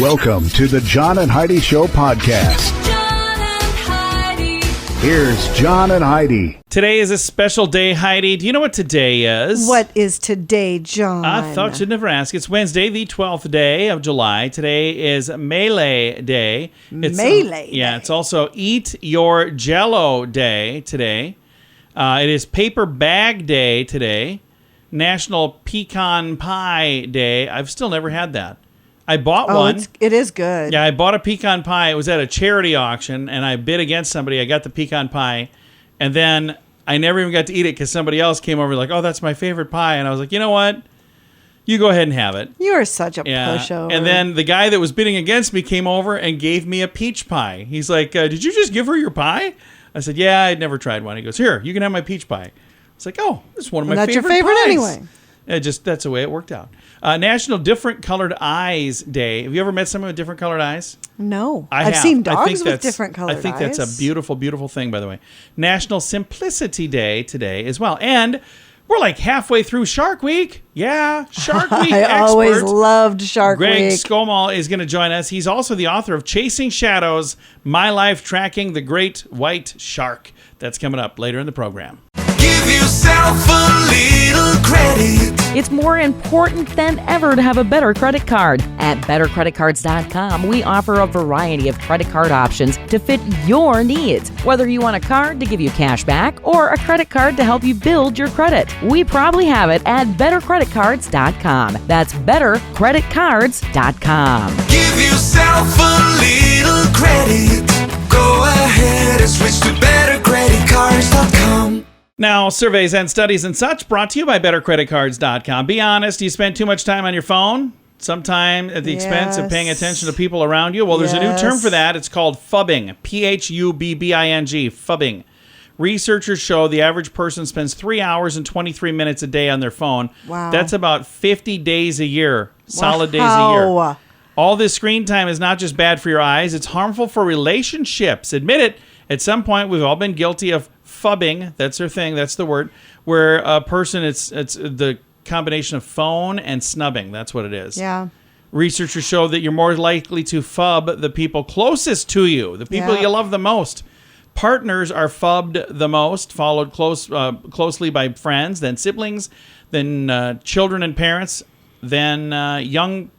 Welcome to the John and Heidi Show podcast. John and Heidi. Here's John and Heidi. Today is a special day, Heidi. Do you know what today is? What is today, John? I thought you'd never ask. It's Wednesday, the 12th day of July. Today is Melee Day. Melee Yeah, Day. it's also Eat Your Jell-O Day today. It is Paper Bag Day today. National Pecan Pie Day. I've still never had that. I bought one. It is good. Yeah, I bought a pecan pie. It was at a charity auction, and I bid against somebody. I got the pecan pie, and then I never even got to eat it because somebody else came over like, oh, that's my favorite pie. And I was like, you know what? You go ahead and have it. You are such a Yeah. pushover. And then the guy that was bidding against me came over and gave me a peach pie. He's like, did you just give her your pie? I said, yeah, I'd never tried one. He goes, here, you can have my peach pie. It's like, oh, this is one of my That's favorite your favorite pies. anyway. That's the way it worked out. National Different Colored Eyes Day. Have you ever met someone with different colored eyes? No. I I've have. seen I think dogs with that's- different colored eyes. I think that's a beautiful, beautiful thing, by the way. National Simplicity Day today as well. And we're like halfway through Shark Week. Yeah, Shark Week I expert. always loved Shark Greg Week. Skomal is going to join us. He's also the author of Chasing Shadows, My Life Tracking the Great White Shark. That's coming up later in the program. Give yourself a little credit. It's more important than ever to have a better credit card. At bettercreditcards.com, we offer a variety of credit card options to fit your needs. Whether you want a card to give you cash back or a credit card to help you build your credit, we probably have it at bettercreditcards.com. That's bettercreditcards.com. Give yourself a little credit. Go ahead and switch to bettercreditcards.com. Now, surveys and studies and such brought to you by bettercreditcards.com. Be honest, you spend too much time on your phone, sometime at the expense of paying attention to people around you. Well, there's a new term for that. It's called phubbing. P-H-U-B-B-I-G, phubbing. Researchers show the average person spends 3 hours and 23 minutes a day on their phone. Wow. That's about 50 days a year, solid days a year. Wow. All this screen time is not just bad for your eyes, it's harmful for relationships. Admit it, at some point we've all been guilty of phubbing. That's their thing, that's the word. Where a person, it's the combination of phone and snubbing. That's what it is. Yeah. Researchers show that you're more likely to phub the people closest to you, the people you love the most. Partners are phubbed the most, followed closely by friends, then siblings, then children and parents, then young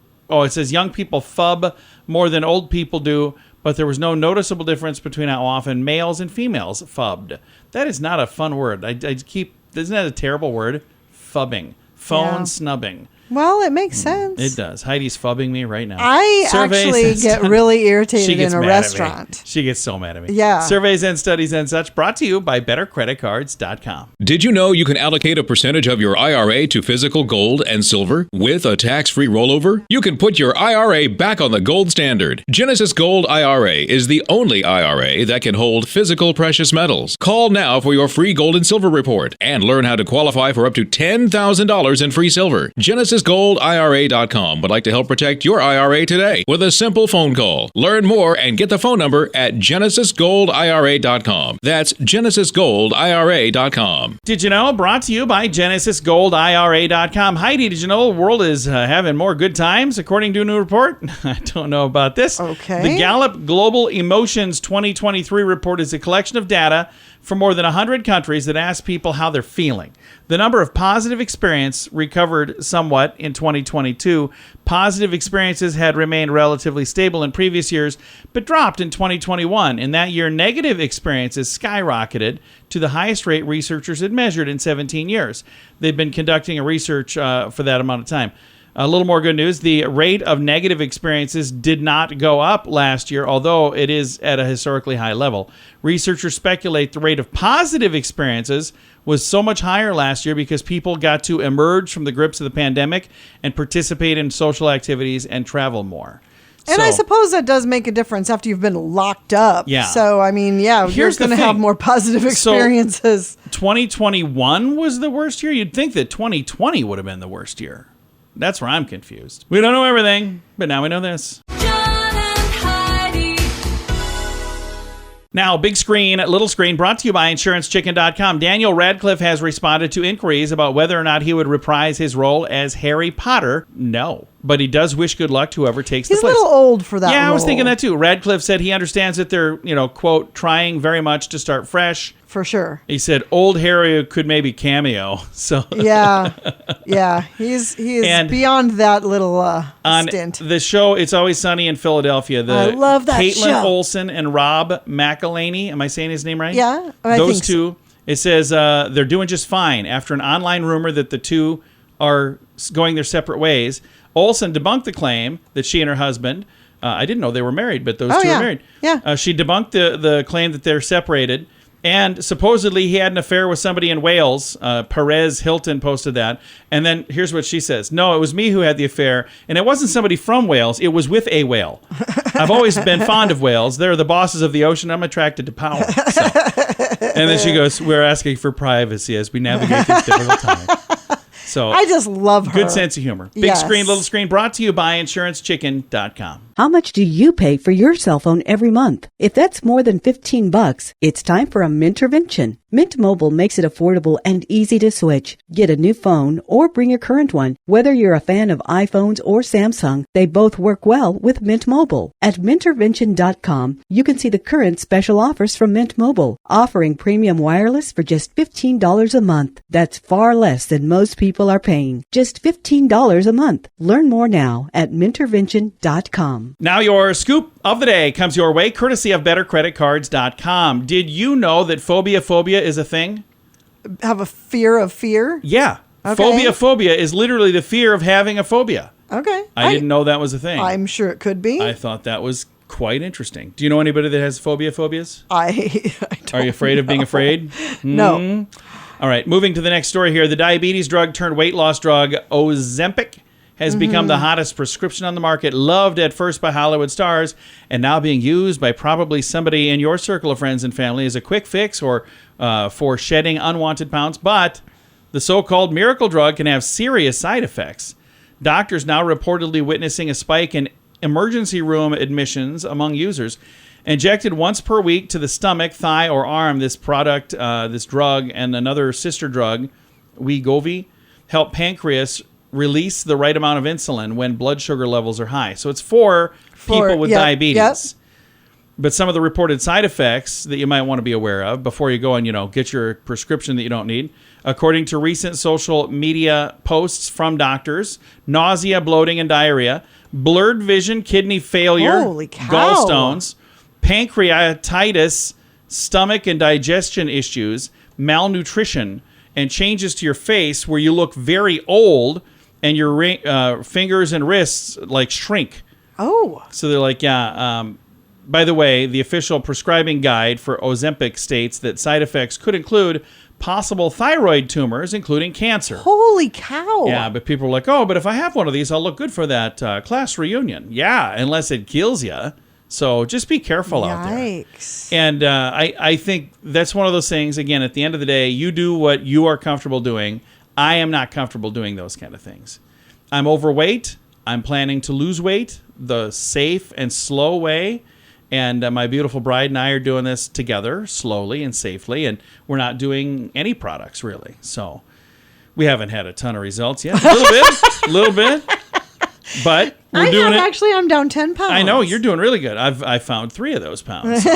people phub more than old people do, but there was no noticeable difference between how often males and females phubbed. That is not a fun word. Isn't that a terrible word? Phubbing. Phone snubbing. Well, it makes sense. It does. Heidi's phubbing me right now. I Surveys actually and get studies- really irritated She gets in a mad at me. restaurant. She gets so mad at me. Yeah. Surveys and studies and such brought to you by bettercreditcards.com. Did you know you can allocate a percentage of your IRA to physical gold and silver with a tax-free rollover? You can put your IRA back on the gold standard. Genesis Gold IRA is the only IRA that can hold physical precious metals. Call now for your free gold and silver report and learn how to qualify for up to $10,000 in free silver. GenesisGoldIRA.com would like to help protect your IRA today with a simple phone call. Learn more and get the phone number at GenesisGoldIRA.com. That's GenesisGoldIRA.com. Did you know? Brought to you by GenesisGoldIRA.com. Heidi, did you know the world is having more good times, according to a new report? I don't know about this. Okay. The Gallup Global Emotions 2023 report is a collection of data from more than 100 countries that ask people how they're feeling. The number of positive experiences recovered somewhat in 2022. Positive experiences had remained relatively stable in previous years, but dropped in 2021. In that year, negative experiences skyrocketed to the highest rate researchers had measured in 17 years. They've been conducting a research for that amount of time. A little more good news. The rate of negative experiences did not go up last year, although it is at a historically high level. Researchers speculate the rate of positive experiences was so much higher last year because people got to emerge from the grips of the pandemic and participate in social activities and travel more. And I suppose that does make a difference after you've been locked up. Yeah. So, I mean, you're Here's the going to have thing. more positive experiences. 2021 was the worst year. You'd think that 2020 would have been the worst year. That's where I'm confused. We don't know everything, but now we know this. John and Heidi. Now, big screen, little screen, brought to you by InsuranceChicken.com. Daniel Radcliffe has responded to inquiries about whether or not he would reprise his role as Harry Potter. No. but he does wish good luck to whoever takes He's the a place. little old for that Yeah, I was role. thinking that too. Radcliffe said he understands that they're, quote, trying very much to start fresh. For sure. He said old Harry could maybe cameo. So Yeah. He is And beyond that little on stint. the show, It's Always Sunny in Philadelphia. I love that Caitlin show. Olsen and Rob McElhaney. Am I saying his name right? Yeah, I Those think so. two. It says they're doing just fine after an online rumor that the two are going their separate ways. Olsen debunked the claim that she and her husband, I didn't know they were married, but those two yeah. are married. Yeah. She debunked the claim that they're separated. And supposedly he had an affair with somebody in Wales. Perez Hilton posted that. And then here's what she says. No, it was me who had the affair. And it wasn't somebody from Wales. It was with a whale. I've always been fond of whales. They're the bosses of the ocean. I'm attracted to power. So. And then she goes, we're asking for privacy as we navigate this difficult time. So I just love her. good sense of humor. Big Yes. screen, little screen, brought to you by InsuranceChicken.com. How much do you pay for your cell phone every month? If that's more than $15, it's time for a Mintervention. Mint Mobile makes it affordable and easy to switch. Get a new phone or bring your current one. Whether you're a fan of iPhones or Samsung, they both work well with Mint Mobile. At Mintervention.com, you can see the current special offers from Mint Mobile, offering premium wireless for just $15 a month. That's far less than most people are paying. Just $15 a month. Learn more now at Mintervention.com. Now your scoop of the day comes your way courtesy of BetterCreditCards.com. Did you know that phobia is a thing? Have a fear of fear? Yeah. Okay. Phobia is literally the fear of having a phobia. Okay. I didn't know that was a thing. I'm sure it could be. I thought that was quite interesting. Do you know anybody that has phobias? I don't Are you afraid of being afraid? No. All right, moving to the next story here. The diabetes drug turned weight loss drug Ozempic has become the hottest prescription on the market, loved at first by Hollywood stars, and now being used by probably somebody in your circle of friends and family as a quick fix or for shedding unwanted pounds. But the so-called miracle drug can have serious side effects. Doctors now reportedly witnessing a spike in emergency room admissions among users. Injected once per week to the stomach, thigh, or arm, this product, this drug, and another sister drug, Wegovy, help pancreas release the right amount of insulin when blood sugar levels are high. So it's for people with diabetes. Yep. But some of the reported side effects that you might want to be aware of before you go and, get your prescription that you don't need. According to recent social media posts from doctors, nausea, bloating, and diarrhea, blurred vision, kidney failure, Holy cow. gallstones, pancreatitis, stomach and digestion issues, malnutrition, and changes to your face where you look very old and your fingers and wrists shrink. Oh. So they're like, by the way, the official prescribing guide for Ozempic states that side effects could include possible thyroid tumors, including cancer. Holy cow. Yeah, but people are like, oh, but if I have one of these, I'll look good for that class reunion. Yeah, unless it kills you. So just be careful out there. Yikes. And I think that's one of those things, again, at the end of the day, you do what you are comfortable doing. I am not comfortable doing those kind of things. I'm overweight. I'm planning to lose weight the safe and slow way. And my beautiful bride and I are doing this together, slowly and safely. And we're not doing any products, really. So we haven't had a ton of results yet. A little bit. But we're doing it. Actually, I'm down 10 pounds. I know you're doing really good. I found 3 of those pounds. So,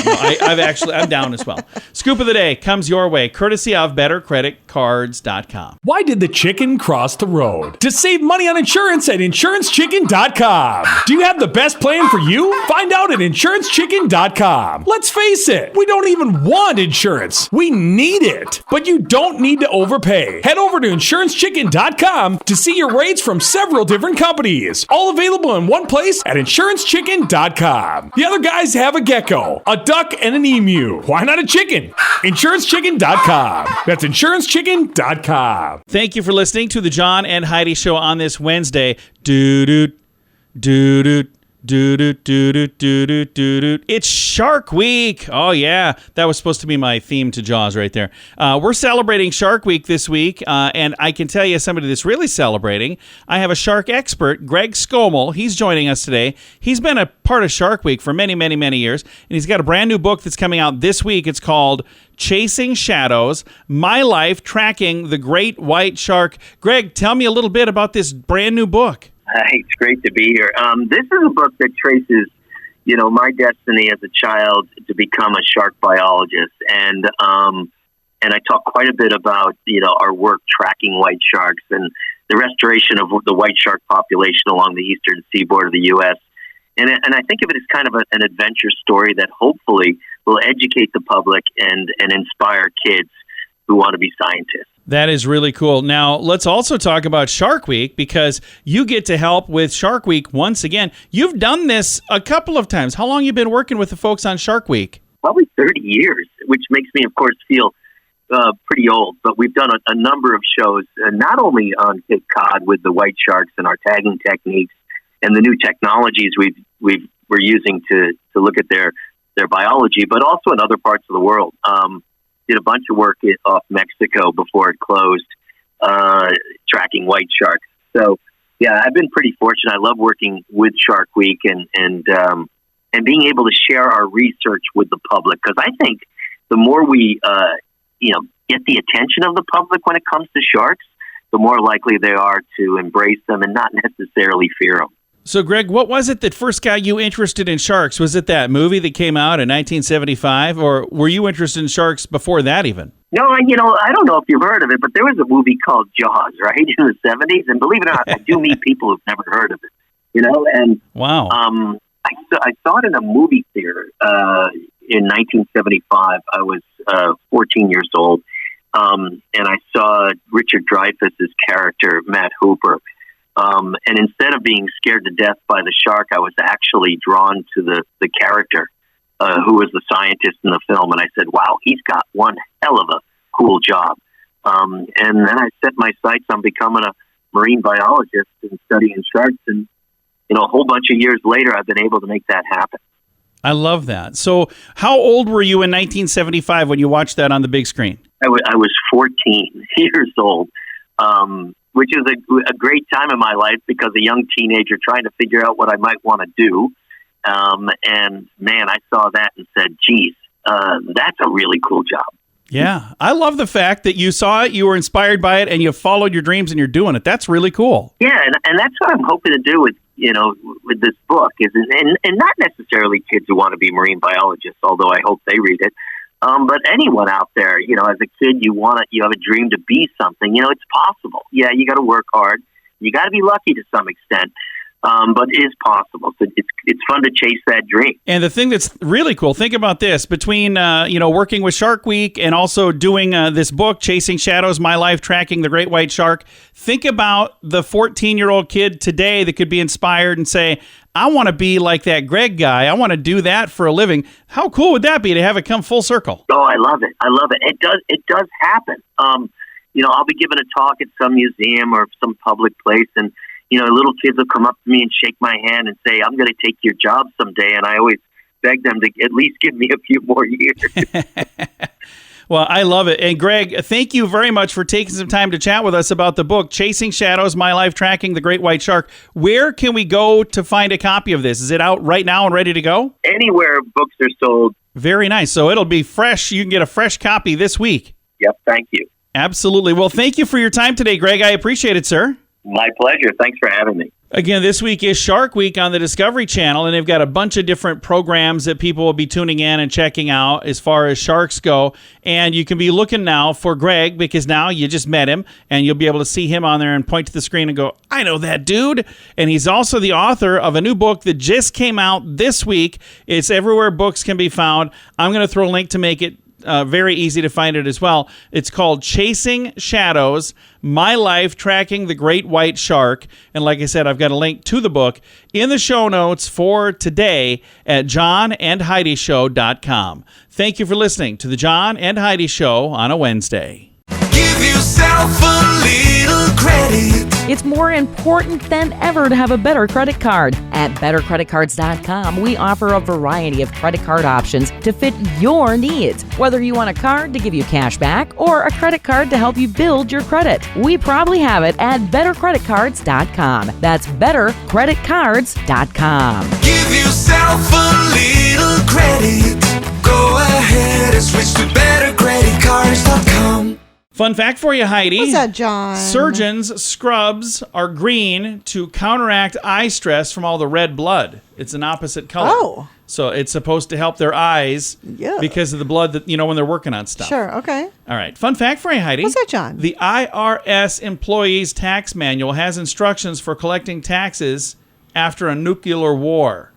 I'm down as well. Scoop of the day comes your way, courtesy of BetterCreditCards.com. Why did the chicken cross the road? To save money on insurance at InsuranceChicken.com. Do you have the best plan for you? Find out at InsuranceChicken.com. Let's face it, we don't even want insurance. We need it. But you don't need to overpay. Head over to InsuranceChicken.com to see your rates from several different companies. All available in one place at InsuranceChicken.com. The other guys have a gecko, a duck, and an emu. Why not a chicken? InsuranceChicken.com. That's InsuranceChicken.com. Thank you for listening to the John and Heidi Show on this Wednesday. Doo-doo, doo-doo, doo-doo, doo-doo, doo-doo, doo-doo. It's Shark Week. Oh, yeah. That was supposed to be my theme to Jaws right there. We're celebrating Shark Week this week, and I can tell you somebody that's really celebrating. I have a shark expert, Greg Skomal. He's joining us today. He's been a part of Shark Week for many, many, many years, and he's got a brand new book that's coming out this week. It's called Chasing Shadows, My Life Tracking the Great White Shark. Greg, tell me a little bit about this brand new book. It's great to be here. This is a book that traces, my destiny as a child to become a shark biologist, and I talk quite a bit about our work tracking white sharks and the restoration of the white shark population along the eastern seaboard of the U.S. And I think of it as kind of an adventure story that hopefully will educate the public and inspire kids who want to be scientists. That is really cool. Now, let's also talk about Shark Week, because you get to help with Shark Week once again. You've done this a couple of times. How long have you been working with the folks on Shark Week? Probably 30 years, which makes me, of course, feel pretty old. But we've done a number of shows, not only on Cape Cod with the white sharks and our tagging techniques and the new technologies we're using to look at their biology, but also in other parts of the world. Did a bunch of work off Mexico before it closed, tracking white sharks. So, yeah, I've been pretty fortunate. I love working with Shark Week and being able to share our research with the public, because I think the more we, get the attention of the public when it comes to sharks, the more likely they are to embrace them and not necessarily fear them. So, Greg, what was it that first got you interested in sharks? Was it that movie that came out in 1975, or were you interested in sharks before that even? No, I don't know if you've heard of it, but there was a movie called Jaws, right, in the 70s, and believe it or not, I do meet people who've never heard of it, and wow. I saw it in a movie theater in 1975. I was 14 years old, and I saw Richard Dreyfuss's character, Matt Hooper. And instead of being scared to death by the shark, I was actually drawn to the character who was the scientist in the film. And I said, wow, he's got one hell of a cool job. And then I set my sights on becoming a marine biologist and studying sharks. And, a whole bunch of years later, I've been able to make that happen. I love that. So how old were you in 1975 when you watched that on the big screen? I was 14 years old. Which is a great time in my life because a young teenager trying to figure out what I might want to do. And man, I saw that and said, geez, that's a really cool job. Yeah. I love the fact that you saw it, you were inspired by it, and you followed your dreams and you're doing it. That's really cool. Yeah. And that's what I'm hoping to do with this book is, and not necessarily kids who want to be marine biologists, although I hope they read it. But anyone out there, as a kid, you have a dream to be something. It's possible. Yeah, you got to work hard. You got to be lucky to some extent, but it is possible. So it's fun to chase that dream. And the thing that's really cool, think about this: between working with Shark Week and also doing this book, Chasing Shadows: My Life Tracking the Great White Shark. Think about the 14-year-old kid today that could be inspired and say, I want to be like that Greg guy. I want to do that for a living. How cool would that be to have it come full circle? Oh, I love it. It does happen. I'll be giving a talk at some museum or some public place, and, little kids will come up to me and shake my hand and say, I'm going to take your job someday. And I always beg them to at least give me a few more years. Well, I love it. And Greg, thank you very much for taking some time to chat with us about the book, Chasing Shadows: My Life Tracking the Great White Shark. Where can we go to find a copy of this? Is it out right now and ready to go? Anywhere books are sold. Very nice. So it'll be fresh. You can get a fresh copy this week. Yep. Thank you. Absolutely. Well, thank you for your time today, Greg. I appreciate it, sir. My pleasure. Thanks for having me. Again, this week is Shark Week on the Discovery Channel, and they've got a bunch of different programs that people will be tuning in and checking out as far as sharks go. And you can be looking now for Greg, because now you just met him, and you'll be able to see him on there and point to the screen and go, I know that dude. And he's also the author of a new book that just came out this week. It's everywhere books can be found. I'm going to throw a link to make it very easy to find it as well. It's called Chasing Shadows: My Life Tracking the Great White Shark. And like I said, I've got a link to the book in the show notes for today at johnandheidishow.com. Thank you for listening to the John and Heidi Show on a Wednesday. Give yourself a little credit. It's more important than ever to have a better credit card. At bettercreditcards.com, we offer a variety of credit card options to fit your needs. Whether you want a card to give you cash back or a credit card to help you build your credit, we probably have it at bettercreditcards.com. That's bettercreditcards.com. Give yourself a little credit. Go ahead and switch to bettercreditcards.com. Fun fact for you, Heidi. What's that, John? Surgeons' scrubs are green to counteract eye stress from all the red blood. It's an opposite color. Oh. So it's supposed to help their eyes Yeah. because of the blood that, when they're working on stuff. Sure, okay. All right. Fun fact for you, Heidi. What's that, John? The IRS Employees Tax Manual has instructions for collecting taxes after a nuclear war.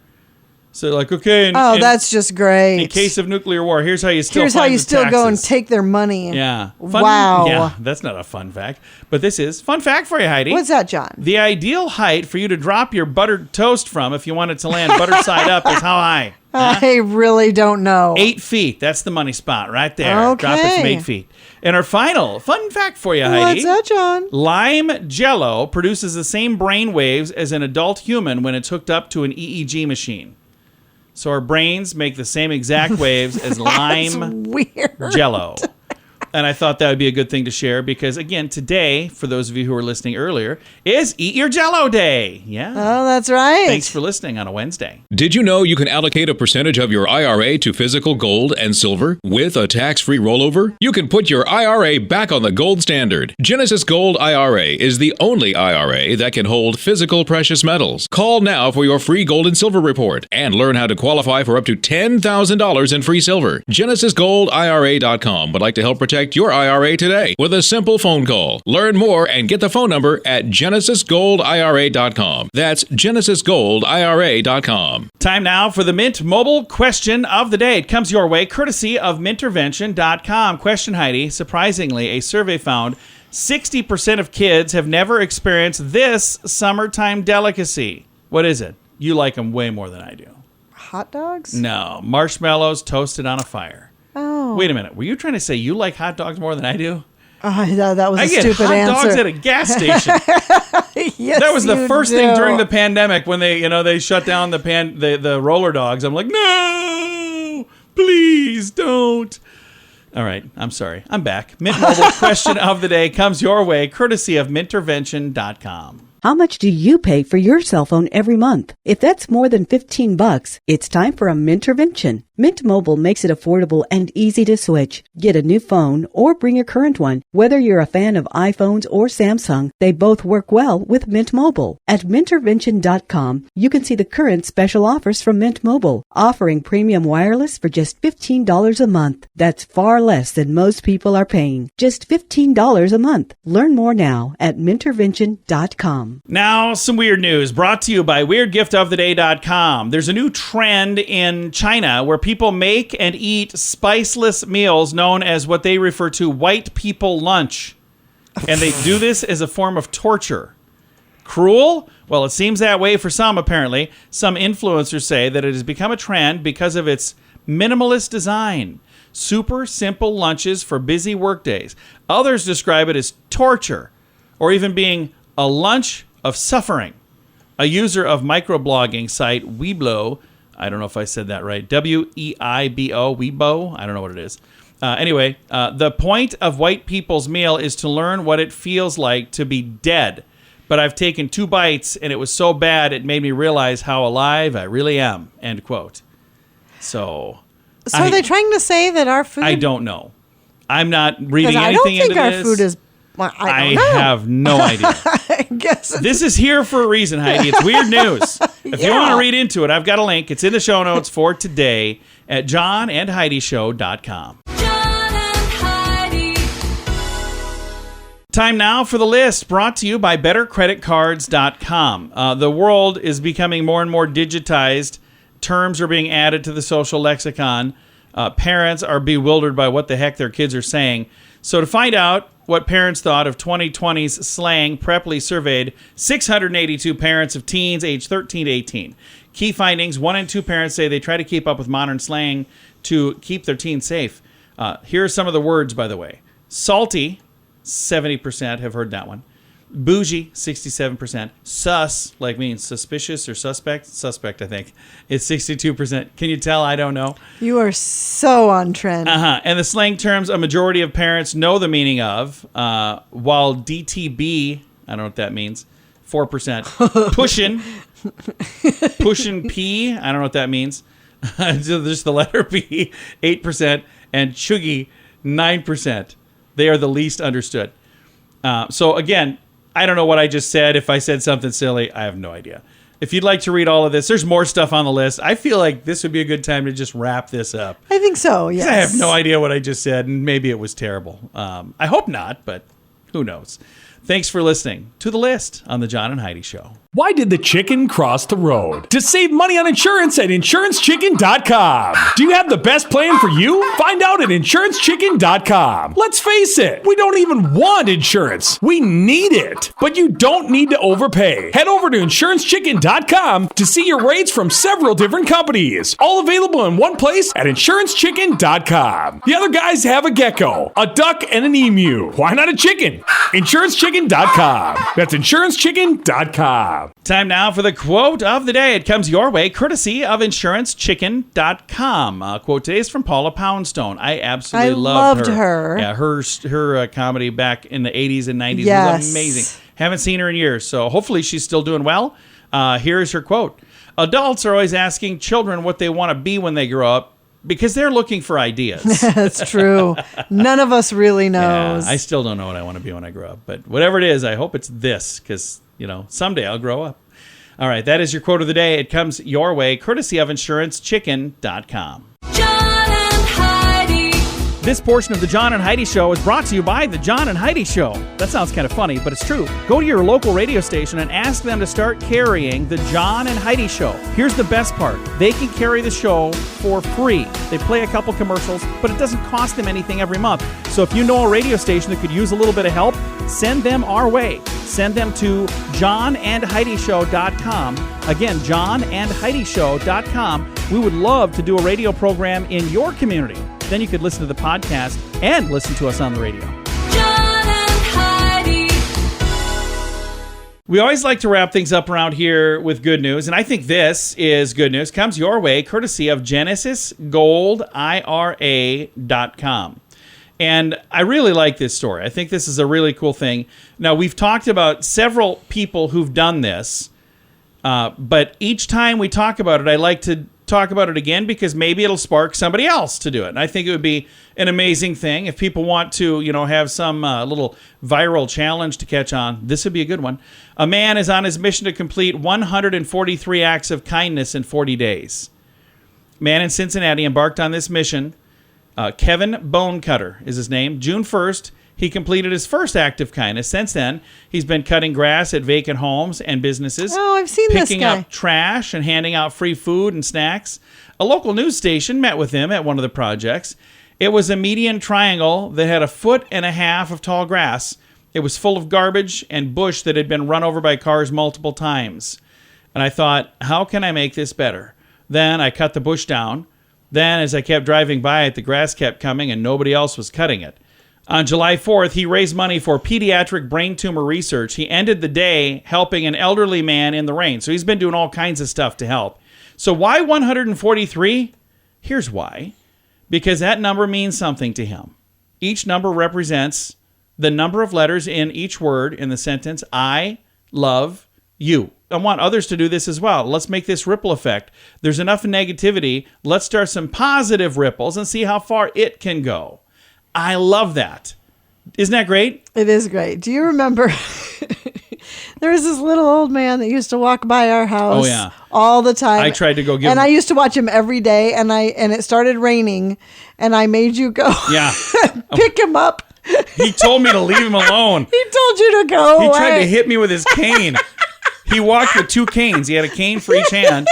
So like, okay. That's just great. In case of nuclear war, here's how you still Here's how find you the still go and taxes. take their money. Yeah. Wow. Yeah, that's not a fun fact. But this is fun fact for you, Heidi. What's that, John? The ideal height for you to drop your buttered toast from if you want it to land buttered side up is how high? I really don't know. 8 feet. That's the money spot right there. Okay. Drop it from 8 feet. And our final fun fact for you, Heidi. What's that, John? Lime Jello produces the same brain waves as an adult human when it's hooked up to an EEG machine. So our brains make the same exact waves as lime Weird. Jello. And I thought that would be a good thing to share because, again, today, for those of you who were listening earlier, is Eat Your Jello Day. Yeah. Oh, that's right. Thanks for listening on a Wednesday. Did you know you can allocate a percentage of your IRA to physical gold and silver with a tax-free rollover? You can put your IRA back on the gold standard. Genesis Gold IRA is the only IRA that can hold physical precious metals. Call now for your free gold and silver report and learn how to qualify for up to $10,000 in free silver. GenesisGoldIRA.com would like to help protect your IRA today with a simple phone call. Learn more and get the phone number at GenesisGoldIRA.com. That's GenesisGoldIRA.com. Time now for the Mint Mobile question of the day. It comes your way courtesy of Mintervention.com. Question, Heidi. Surprisingly, a survey found 60% of kids have never experienced this summertime delicacy. What is it? You like them way more than I do. Hot dogs? No, marshmallows toasted on a fire. Oh. Wait a minute. Were you trying to say you like hot dogs more than I do? That was a I get stupid hot answer. dogs at a gas station. Yes, That was the you first do. thing during the pandemic when they shut down the roller dogs. I'm like, no, please don't. All right, I'm sorry. I'm back. Mint Mobile question of the day comes your way courtesy of Mintervention.com. How much do you pay for your cell phone every month? If that's more than $15, it's time for a Mintervention. Mint Mobile makes it affordable and easy to switch. Get a new phone or bring your current one. Whether you're a fan of iPhones or Samsung, they both work well with Mint Mobile. At Mintervention.com, you can see the current special offers from Mint Mobile, offering premium wireless for just $15 a month. That's far less than most people are paying. Just $15 a month. Learn more now at Mintervention.com. Now, some weird news brought to you by WeirdGiftOfTheDay.com. There's a new trend in China where people make and eat spiceless meals known as what they refer to white people lunch. And they do this as a form of torture. Cruel? Well, it seems that way for some, apparently. Some influencers say that it has become a trend because of its minimalist design. Super simple lunches for busy workdays. Others describe it as torture, or even being a lunch of suffering. A user of microblogging site Weibo, I don't know if I said that right, Weibo, Weibo, I don't know what it is. Anyway, the point of white people's meal is to learn what it feels like to be dead. But I've taken 2 bites and it was so bad it made me realize how alive I really am, end quote. So are they trying to say that our food... I don't know. I'm not reading anything into this. I don't think our food is... Well, I don't know. have no idea. I guess This is here for a reason, Heidi. It's weird news. If you want to read into it, I've got a link. It's in the show notes for today at johnandheidishow.com. John and Heidi. Time now for the list brought to you by bettercreditcards.com. The world is becoming more and more digitized. Terms are being added to the social lexicon. Parents are bewildered by what the heck their kids are saying. So to find out what parents thought of 2020's slang, Preply surveyed 682 parents of teens aged 13 to 18. Key findings: 1 in 2 parents say they try to keep up with modern slang to keep their teens safe. Here are some of the words, by the way. Salty, 70% have heard that one. Bougie, 67%. Sus, like means suspicious or suspect. Suspect, I think. It's 62%. Can you tell? I don't know. You are so on trend. And the slang terms a majority of parents know the meaning of, while DTB, I don't know what that means, 4%. Pushin' P, I don't know what that means. Just the letter P, 8%. And chuggy, 9%. They are the least understood. So again, I don't know what I just said. If I said something silly, I have no idea. If you'd like to read all of this, there's more stuff on the list. I feel like this would be a good time to just wrap this up. I think so, yes. I have no idea what I just said, and maybe it was terrible. I hope not, but who knows? Thanks for listening to The List on The John and Heidi Show. Why did the chicken cross the road? To save money on insurance at InsuranceChicken.com. Do you have the best plan for you? Find out at InsuranceChicken.com. Let's face it, we don't even want insurance. We need it. But you don't need to overpay. Head over to InsuranceChicken.com to see your rates from several different companies. All available in one place at InsuranceChicken.com. The other guys have a gecko, a duck, and an emu. Why not a chicken? InsuranceChicken.com. That's InsuranceChicken.com. Time now for the quote of the day. It comes your way courtesy of InsuranceChicken.com. Quote today is from Paula Poundstone. I absolutely loved her. Yeah, her comedy back in the 80s and 90s was amazing. Haven't seen her in years, so hopefully she's still doing well. Here's her quote. Adults are always asking children what they want to be when they grow up because they're looking for ideas. That's true. None of us really knows. Yeah, I still don't know what I want to be when I grow up, but whatever it is, I hope it's this because, someday I'll grow up. All right, that is your quote of the day. It comes your way courtesy of InsuranceChicken.com. John and Heidi. This portion of the John and Heidi Show is brought to you by the John and Heidi Show. That sounds kind of funny, but it's true. Go to your local radio station and ask them to start carrying the John and Heidi Show. Here's the best part. They can carry the show for free. They play a couple commercials, but it doesn't cost them anything every month. So if you know a radio station that could use a little bit of help, send them our way. Send them to johnandheidishow.com. Again, johnandheidishow.com. We would love to do a radio program in your community. Then you could listen to the podcast and listen to us on the radio. John and Heidi. We always like to wrap things up around here with good news, and I think this is good news. Comes your way courtesy of GenesisGoldIRA.com. And I really like this story. I think this is a really cool thing. Now, we've talked about several people who've done this, but each time we talk about it, I like to talk about it again because maybe it'll spark somebody else to do it. And I think it would be an amazing thing if people want to, have some little viral challenge to catch on. This would be a good one. A man is on his mission to complete 143 acts of kindness in 40 days. Man in Cincinnati embarked on this mission. Kevin Bonecutter is his name. June 1st, he completed his first act of kindness. Since then, he's been cutting grass at vacant homes and businesses. Oh, I've seen this guy. Picking up trash and handing out free food and snacks. A local news station met with him at one of the projects. It was a median triangle that had 1.5 feet of tall grass. It was full of garbage and bush that had been run over by cars multiple times. And I thought, how can I make this better? Then I cut the bush down. Then, as I kept driving by it, the grass kept coming and nobody else was cutting it. On July 4th, he raised money for pediatric brain tumor research. He ended the day helping an elderly man in the rain. So he's been doing all kinds of stuff to help. So why 143? Here's why. Because that number means something to him. Each number represents the number of letters in each word in the sentence, I love you. I want others to do this as well. Let's make this ripple effect. There's enough negativity. Let's start some positive ripples and see how far it can go. I love that. Isn't that great? It is great. Do you remember there was this little old man that used to walk by our house all the time. I tried to go give him. And I used to watch him every day, and it started raining, and I made you go pick him up. He told me to leave him alone. He told you to go He away. tried to hit me with his cane. He walked with 2 canes. He had a cane for each hand.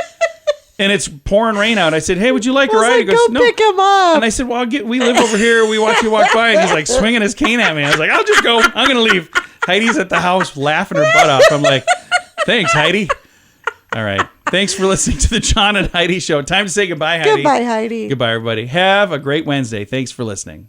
And it's pouring rain out. I said, hey, would you like a ride? He goes, go pick him up. And I said, well, we live over here. We watch you walk by. And he's like swinging his cane at me. I was like, I'll just go. I'm going to leave. Heidi's at the house laughing her butt off. I'm like, thanks, Heidi. All right. Thanks for listening to the John and Heidi Show. Time to say goodbye, Heidi. Goodbye, Heidi. Goodbye, everybody. Have a great Wednesday. Thanks for listening.